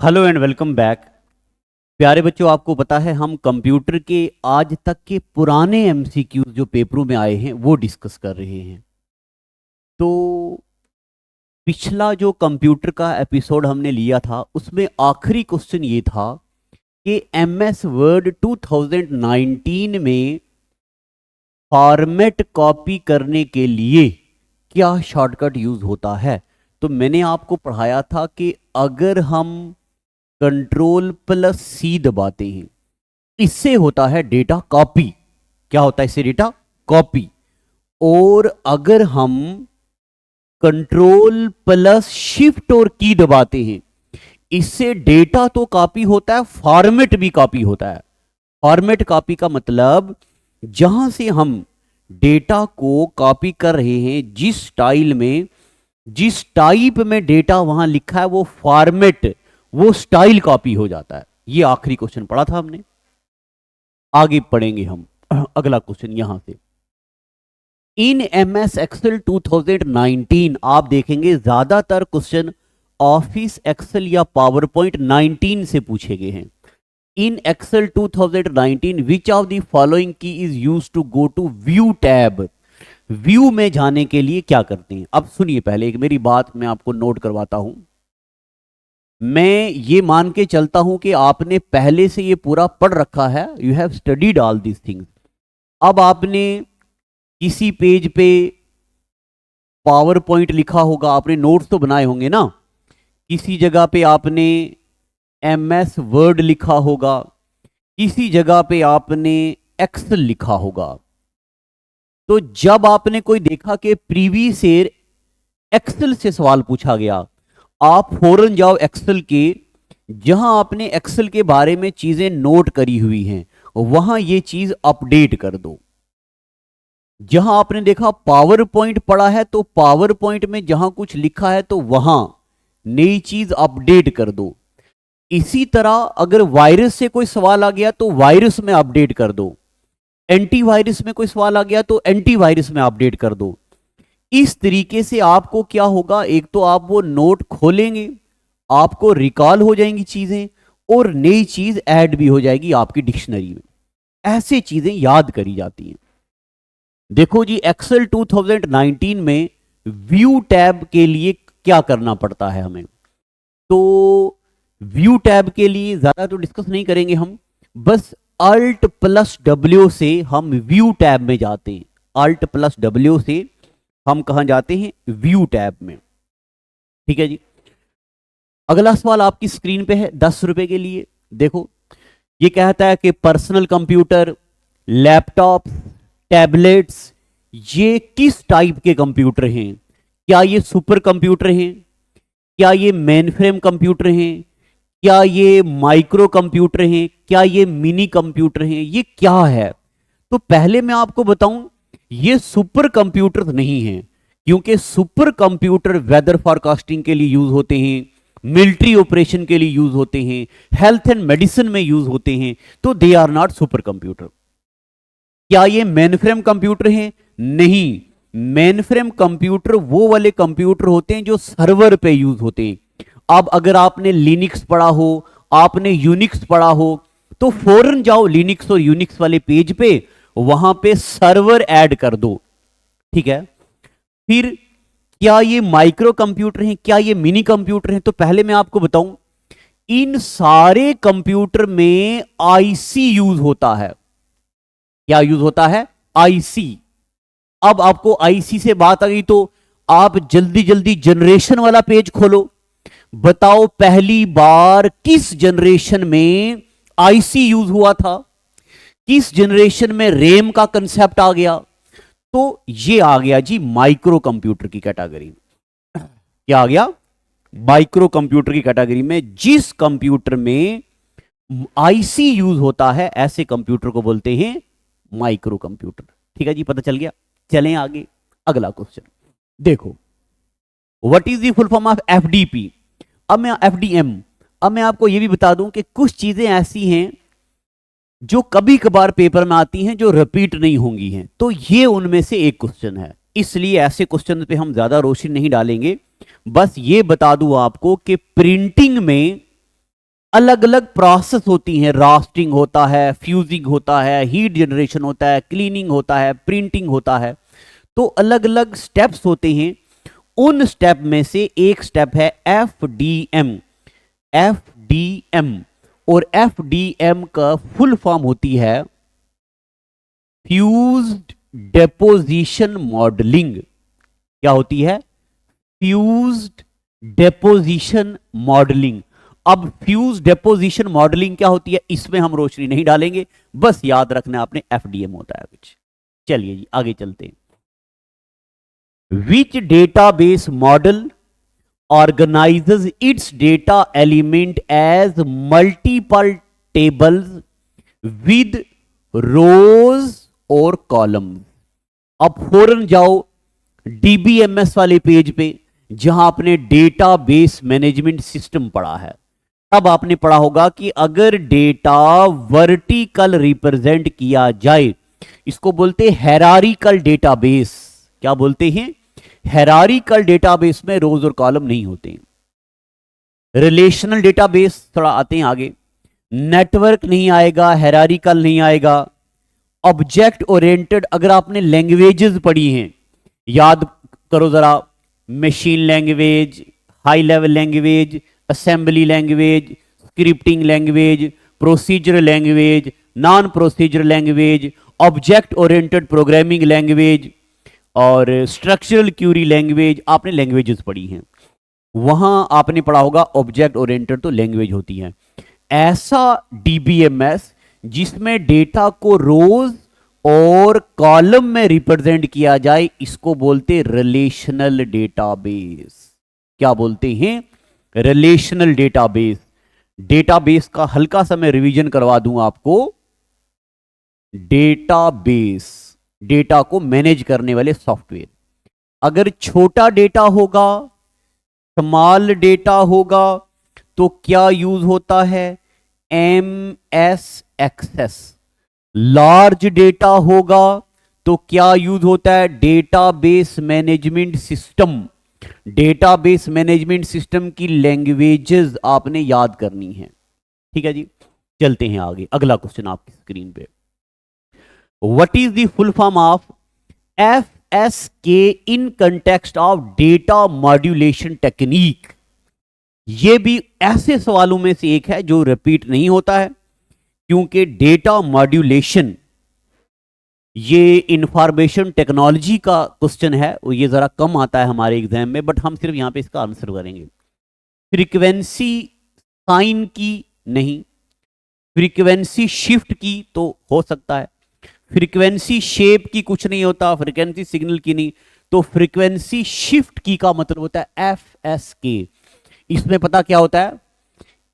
Hello and welcome back. प्यारे बच्चों, आपको पता है हम कंप्यूटर के आज तक के पुराने एमसीक्यूज जो पेपरों में आए हैं वो डिस्कस कर रहे हैं। तो पिछला जो कंप्यूटर का एपिसोड हमने लिया था उसमें आखिरी क्वेश्चन ये था कि एमएस वर्ड 2019 में फॉर्मेट कॉपी करने के लिए क्या शॉर्टकट यूज होता है। तो मैंने आपको पढ़ाया था कि अगर हम कंट्रोल+C दबाते हैं इससे होता है डेटा कॉपी। क्या होता है इससे? Data copy. और अगर हम कंट्रोल+Shift और की दबाते हैं इससे डेटा तो कॉपी होता है, फॉर्मेट भी कॉपी होता है। फॉर्मेट कॉपी का मतलब जहां से हम डेटा को कॉपी कर रहे हैं, जिस स्टाइल में, जिस टाइप में डेटा वहां लिखा है वो फॉर्मेट, वो स्टाइल कॉपी हो जाता है। ये आखिरी क्वेश्चन पढ़ा था हमने। आगे पढ़ेंगे हम अगला क्वेश्चन यहां से। इन एमएस एक्सेल 2019 आप देखेंगे ज्यादातर क्वेश्चन ऑफिस एक्सेल या पावर पॉइंट 19 से पूछे गए हैं। In excel 2019 which of the following key is use to go to view tab. View में जाने के लिए क्या करते हैं? अब सुनिए, पहले एक मेरी बात मैं आपको नोट करवाता हूं। मैं ये मान के चलता हूं कि आपने पहले से ये पूरा पढ़ रखा है, you have studied all this things. अब आपने किसी पेज पे पावर पॉइंट लिखा होगा, आपने नोट्स तो बनाए होंगे ना, किसी जगह पे आपने एमएस वर्ड लिखा होगा, किसी जगह पे आपने एक्सेल लिखा होगा। तो जब आपने कोई देखा कि प्रीवियस ईयर एक्सेल से सवाल पूछा गया, आप फौरन जाओ एक्सेल के, जहां आपने एक्सेल के बारे में चीजें नोट करी हुई हैं वहां ये चीज अपडेट कर दो। जहां आपने देखा पावर पॉइंट पड़ा है तो पावर पॉइंट में जहां कुछ लिखा है तो वहां नई चीज अपडेट कर दो। इसी तरह अगर वायरस से कोई सवाल आ गया तो वायरस में अपडेट कर दो, एंटीवायरस में कोई सवाल आ गया तो एंटीवायरस में अपडेट कर दो। इस तरीके से आपको क्या होगा, एक तो आप वो नोट खोलेंगे, आपको रिकॉल हो जाएंगी चीजें और नई चीज ऐड भी हो जाएगी आपकी डिक्शनरी में। ऐसे चीजें याद करी जाती हैं। देखो जी, एक्सेल 2019 में व्यू टैब के लिए क्या करना पड़ता है हमें। तो व्यू टैब के लिए ज्यादा तो डिस्कस नहीं करेंगे हम, बस Alt+W से हम व्यू टैब में जाते हैं। Alt+W से हम कहां जाते हैं? व्यू टैब में। ठीक है जी। अगला सवाल आपकी स्क्रीन पे है 10 रुपए के लिए। देखो, ये कहता है कि पर्सनल कंप्यूटर, लैपटॉप, टैबलेट्स, ये किस टाइप के कंप्यूटर हैं? क्या ये सुपर कंप्यूटर हैं? क्या ये मेनफ्रेम कंप्यूटर हैं? क्या ये माइक्रो कंप्यूटर हैं? क्या ये मिनी कंप्यूटर हैं? ये क्या है? तो पहले मैं आपको बताऊं, ये सुपर कंप्यूटर नहीं है, क्योंकि सुपर कंप्यूटर वेदर फॉरकास्टिंग के लिए यूज होते हैं, मिलिट्री ऑपरेशन के लिए यूज होते हैं, हेल्थ एंड मेडिसिन में यूज होते हैं, तो they are not super computer. क्या ये मेनफ्रेम कंप्यूटर हैं? नहीं, मेनफ्रेम कंप्यूटर वो वाले कंप्यूटर होते हैं जो सर्वर पे यूज होते हैं। अब अगर आपने लिनक्स पढ़ा हो, आपने यूनिक्स पढ़ा हो, तो फौरन जाओ लिनक्स और यूनिक्स वाले पेज पे, वहां पे सर्वर ऐड कर दो। ठीक है। फिर क्या ये माइक्रो कंप्यूटर हैं? क्या ये मिनी कंप्यूटर हैं? तो पहले मैं आपको बताऊं, इन सारे कंप्यूटर में आईसी यूज होता है। क्या यूज होता है? आईसी। अब आपको आईसी से बात आ गई तो आप जल्दी जल्दी जनरेशन वाला पेज खोलो, बताओ पहली बार किस जनरेशन में आईसी यूज हुआ था, किस जनरेशन में रैम का कंसेप्ट आ गया। तो ये आ गया जी माइक्रो कंप्यूटर की कैटेगरी में। क्या आ गया? माइक्रो कंप्यूटर की कैटेगरी में। जिस कंप्यूटर में आईसी यूज होता है ऐसे कंप्यूटर को बोलते हैं माइक्रो कंप्यूटर। ठीक है जी, पता चल गया। चलें आगे, अगला क्वेश्चन देखो, what is the full form of FDP. अब मैं एफडीएम, अब मैं आपको यह भी बता दूं कि कुछ चीजें ऐसी हैं जो कभी कभार पेपर में आती हैं जो रिपीट नहीं होंगी हैं, तो ये उनमें से एक क्वेश्चन है। इसलिए ऐसे क्वेश्चन पे हम ज्यादा रोशनी नहीं डालेंगे, बस ये बता दूं आपको कि प्रिंटिंग में अलग अलग प्रोसेस होती हैं, रास्टिंग होता है, फ्यूजिंग होता है, हीट जनरेशन होता है, क्लीनिंग होता है, प्रिंटिंग होता है। तो अलग अलग स्टेप्स होते हैं। उन स्टेप में से एक स्टेप है एफडीएम। एफडीएम और एफडीएम का फुल फॉर्म होती है फ्यूज्ड डेपोजिशन मॉडलिंग। क्या होती है? Fused deposition modelling. अब फ्यूज डेपोजिशन मॉडलिंग क्या होती है, इसमें हम रोशनी नहीं डालेंगे, बस याद रखना आपने एफडीएम होता है कुछ। चलिए जी आगे चलते हैं। Which database model organizes its data element as multiple tables with rows और columns। अब फौरन जाओ डीबीएमएस वाले पेज पे जहां आपने डेटाबेस मैनेजमेंट सिस्टम पढ़ा है। तब आपने पढ़ा होगा कि अगर डेटा वर्टिकल रिप्रेजेंट किया जाए, इसको बोलते हैं हैरारिकल डेटाबेस। क्या बोलते हैं? हैरारिकल डेटाबेस में रोज और कॉलम नहीं होते। रिलेशनल डेटाबेस थोड़ा आते हैं आगे, नेटवर्क नहीं आएगा, हैरारिकल नहीं आएगा। ऑब्जेक्ट ओरिएंटेड, अगर आपने लैंग्वेजेस पढ़ी हैं, याद करो जरा, machine language, high level language, assembly language, scripting language, procedure language, non procedure language, object oriented programming language और स्ट्रक्चरल क्यूरी लैंग्वेज, आपने लैंग्वेजेस पढ़ी हैं। वहां आपने पढ़ा होगा ऑब्जेक्ट ओरिएंटेड तो लैंग्वेज होती है। ऐसा डीबीएमएस जिसमें डेटा को रोज और कॉलम में रिप्रेजेंट किया जाए, इसको बोलते रिलेशनल डेटाबेस। क्या बोलते हैं? Relational database. डेटाबेस का हल्का सा मैं रिवीजन करवा दूं आपको। डेटाबेस, डेटा को मैनेज करने वाले सॉफ्टवेयर। अगर छोटा डेटा होगा, स्मॉल डेटा होगा, तो क्या यूज होता है? MS access. लार्ज डेटा होगा तो क्या यूज होता है? Database management system. Database management system की लैंग्वेजेस आपने याद करनी है। ठीक है जी, चलते हैं आगे। अगला क्वेश्चन आपकी स्क्रीन पे, what is the full form of FSK in context of data modulation technique? यह भी ऐसे सवालों में से एक है जो रिपीट नहीं होता है, क्योंकि डेटा मॉड्यूलेशन ये इंफॉर्मेशन टेक्नोलॉजी का क्वेश्चन है, ये जरा कम आता है हमारे एग्जाम में, बट हम सिर्फ यहां पे इसका आंसर करेंगे। फ्रीक्वेंसी साइन की नहीं, फ्रीक्वेंसी शिफ्ट की तो हो सकता है, फ्रीक्वेंसी शेप की कुछ नहीं होता, फ्रीक्वेंसी सिग्नल की नहीं, तो फ्रीक्वेंसी शिफ्ट की का मतलब होता है एफएसके। इसमें पता क्या होता है?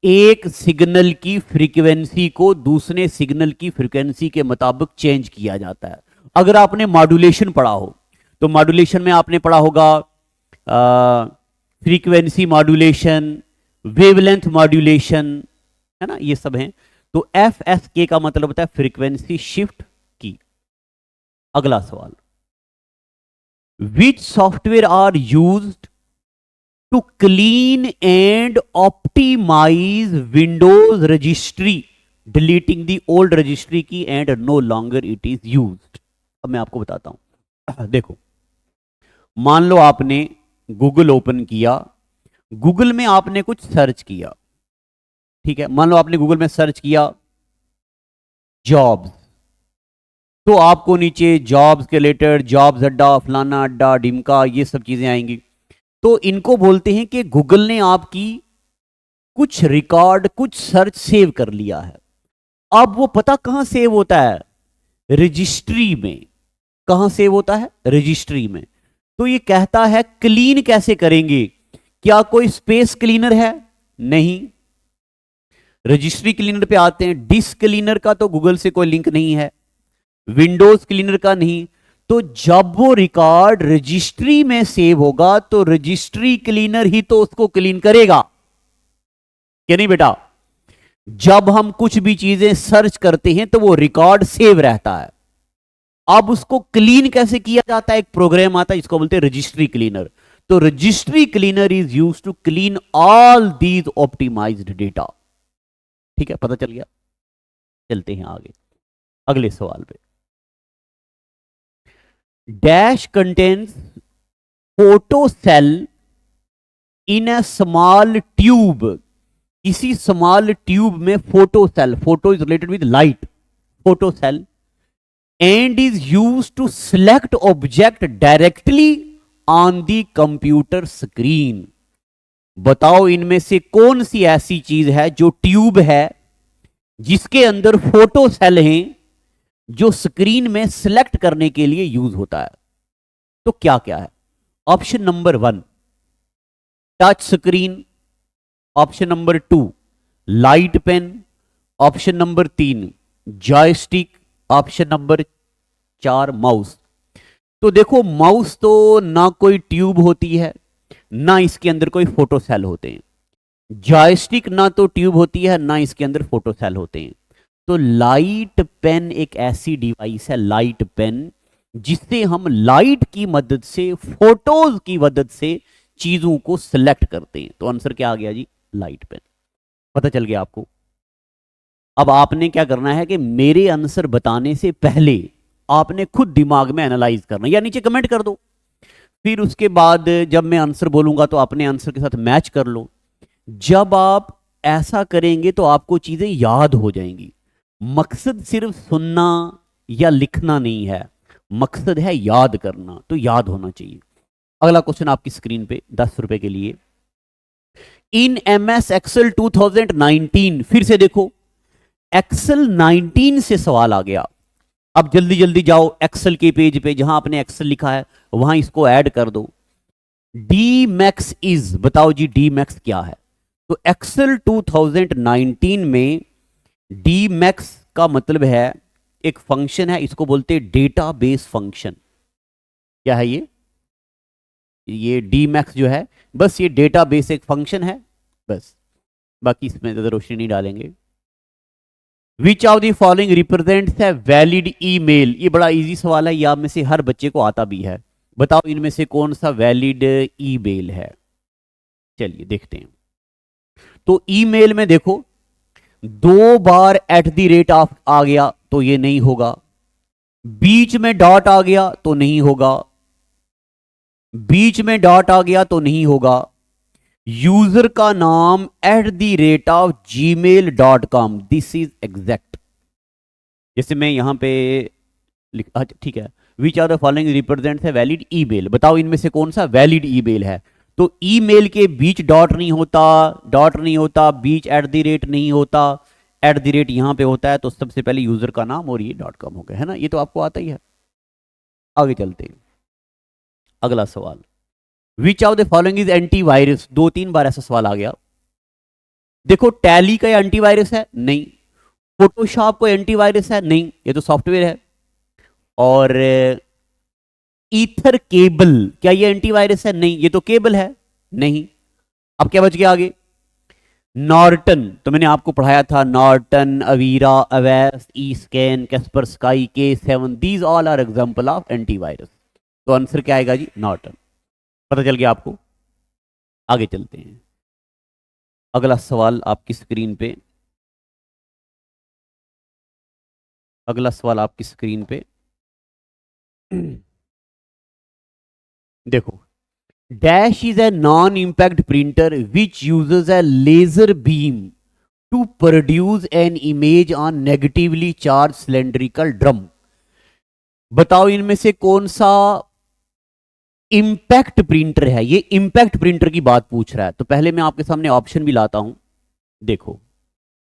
एक सिग्नल की फ्रीक्वेंसी को दूसरे सिग्नल की फ्रीक्वेंसी के मुताबिक चेंज किया जाता है। अगर आपने मॉड्यूलेशन पढ़ा हो तो मॉड्यूलेशन में आपने पढ़ा होगा फ्रीक्वेंसी मॉड्यूलेशन, वेवलेंथ मॉड्यूलेशन, है ना, ये सब हैं। तो एफएसके का मतलब होता है फ्रीक्वेंसी शिफ्ट की। अगला सवाल, which software are used to clean and optimize Windows registry, deleting the old registry key and no longer it is used। अब मैं आपको बताता हूं। देखो, मान लो आपने गूगल ओपन किया, गूगल में आपने कुछ सर्च किया, ठीक है, मान लो आपने गूगल में सर्च किया जॉब्स, तो आपको नीचे जॉब्स के रिलेटेड जॉब्स अड्डा, फलाना अड्डा, डिमका, ये सब चीजें आएंगी। तो इनको बोलते हैं कि गूगल ने आपकी कुछ रिकॉर्ड, कुछ सर्च सेव कर लिया है। अब वो पता कहां सेव होता है? रजिस्ट्री में। कहां सेव होता है? रजिस्ट्री में। तो ये कहता है क्लीन कैसे करेंगे? क्या कोई स्पेस क्लीनर है? नहीं। रजिस्ट्री क्लीनर पे आते हैं। डिस्क क्लीनर का तो गूगल से कोई लिंक नहीं है, विंडोज क्लीनर का नहीं। तो जब वो रिकॉर्ड रजिस्ट्री में सेव होगा तो रजिस्ट्री क्लीनर ही तो उसको क्लीन करेगा, क्या नहीं बेटा? जब हम कुछ भी चीजें सर्च करते हैं तो वो रिकॉर्ड सेव रहता है। अब उसको क्लीन कैसे किया जाता है? एक प्रोग्राम आता है, इसको बोलते हैं रजिस्ट्री क्लीनर। तो registry cleaner is used to clean all these optimised data. ठीक है, पता चल गया। चलते हैं आगे अगले सवाल पे। Dash contains photo cell in a small tube. इसी स्मॉल ट्यूब में photo cell, photo is related with light, photo cell, and is use to select object directly on the computer screen. बताओ इनमें से कौन सी ऐसी चीज है जो ट्यूब है जिसके अंदर फोटो सेल हैं जो स्क्रीन में सिलेक्ट करने के लिए यूज होता है। तो क्या क्या है? Option number 1 touch screen, option number 2 light pen, option number 3 joystick, option number 4 mouse. तो देखो माउस तो ना कोई ट्यूब होती है ना इसके अंदर कोई फोटो सेल होते हैं, जॉयस्टिक ना तो ट्यूब होती है ना इसके अंदर फोटो सेल होते हैं। तो लाइट पेन एक ऐसी डिवाइस है, लाइट पेन, जिससे हम लाइट की मदद से, फोटोज की मदद से चीजों को सिलेक्ट करते हैं। तो आंसर क्या आ गया जी? Light pen. पता चल गया आपको? अब आपने क्या करना है कि मेरे आंसर बताने से पहले आपने खुद दिमाग में एनालाइज करना, या नीचे कमेंट कर दो, फिर उसके बाद जब मैं आंसर बोलूंगा तो अपने आंसर के साथ मैच कर लो। जब आप ऐसा करेंगे तो आपको चीजें याद हो जाएंगी। मकसद सिर्फ सुनना या लिखना नहीं है, मकसद है याद करना, तो याद होना चाहिए। अगला क्वेश्चन आपकी स्क्रीन पे 10 रुपए के लिए। इन MS एक्सेल 2019, फिर से देखो एक्सेल 19 से सवाल आ गया। अब जल्दी जल्दी जाओ एक्सेल के पेज पे, जहां आपने एक्सेल लिखा है वहां इसको ऐड कर दो। डी मैक्स इज, बताओ जी डी मैक्स क्या है? तो एक्सेल 2019 में डी मैक्स का मतलब है एक फंक्शन है, इसको बोलते हैं डेटाबेस फंक्शन। क्या है ये डी मैक्स जो है, बस ये डेटाबेस एक फंक्शन है बस, बाकी इसमें ज्यादा रोशनी नहीं डालेंगे। विच ऑफ द फॉलोइंग रिप्रेजेंट्स है वैलिड ईमेल? ये बड़ा इजी सवाल है, ये आप में से हर बच्चे को आता भी है। बताओ इनमें से कौन सा वैलिड ईमेल है? चलिए देखते हैं। तो ईमेल में देखो 2 बार @ आ गया तो ये नहीं होगा, बीच में डॉट आ गया तो नहीं होगा, बीच में डॉट आ गया तो नहीं होगा, यूजर का नाम @gmail.com, दिस इज एग्जैक्ट। जैसे मैं यहां पे ठीक है, which are the following represents है वैलिड ईमेल। बताओ इनमें से कौन सा वैलिड ईमेल है? तो ईमेल के बीच डॉट नहीं होता, डॉट नहीं होता, बीच @ नहीं होता, @ यहां पे होता है, तो सबसे पहले यूजर का नाम और ये .com हो गया है ना, ये तो आपको आता ही है। आगे चलते हैं अगला सवाल। विच of the following is antivirus? 2-3 बार ऐसा सवाल आ गया। देखो टैली का एंटीवायरस है? नहीं। फोटोशॉप को एंटीवायरस है? नहीं, ये तो सॉफ्टवेयर है। और ईथर केबल, क्या ये एंटीवायरस है? नहीं, ये तो केबल है। नहीं। अब क्या बच गया आगे? नॉर्टन, तो मैंने आपको पढ़ाया था, Norton, Avira, Avast, eScan, Kaspersky, K7, these all are example of antivirus. तो आंसर क्या आएगा जी? नॉर्टन। पता चल गया आपको? आगे चलते हैं। अगला सवाल आपकी स्क्रीन पे, अगला सवाल आपकी स्क्रीन पे देखो, dash is a non impact printer which uses a laser beam to produce an image on negatively charge cylindrical drum. बताओ इनमें से कौन सा इंपैक्ट प्रिंटर है? ये इंपैक्ट प्रिंटर की बात पूछ रहा है, तो पहले मैं आपके सामने ऑप्शन भी लाता हूं। देखो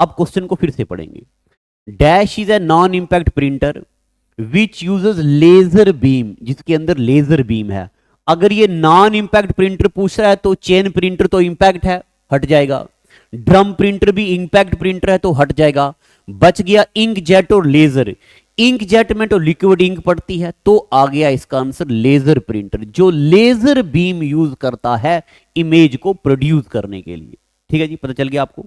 अब क्वेश्चन को फिर से पढ़ेंगे। Dash is a non impact printer which uses laser beam, जिसके अंदर लेजर बीम है। अगर ये नॉन इंपैक्ट प्रिंटर पूछ रहा है तो चेन प्रिंटर तो इंपैक्ट है, हट जाएगा। ड्रम प्रिंटर भी इंपैक्ट प्रिंटर है तो हट जाएगा। बच गया इंक जेट और लेजर। इंक जेट में तो लिक्विड इंक पड़ती है, तो आ गया इसका आंसर लेजर प्रिंटर, जो लेजर बीम यूज करता है इमेज को प्रोड्यूस करने के लिए। ठीक है जी, पता चल गया आपको?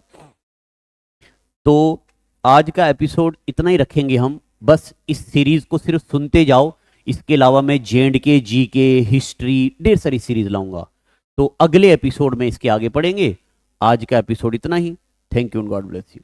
तो आज का एपिसोड इतना ही रखेंगे हम, बस इस सीरीज को सिर्फ सुनते जाओ। इसके अलावा मैं J&K, GK, हिस्ट्री, ढेर सारी सीरीज लाऊंगा, तो अगले एपिसोड में इसके आगे पढ़ेंगे। आज का एपिसोड इतना ही। Thank you and God bless you.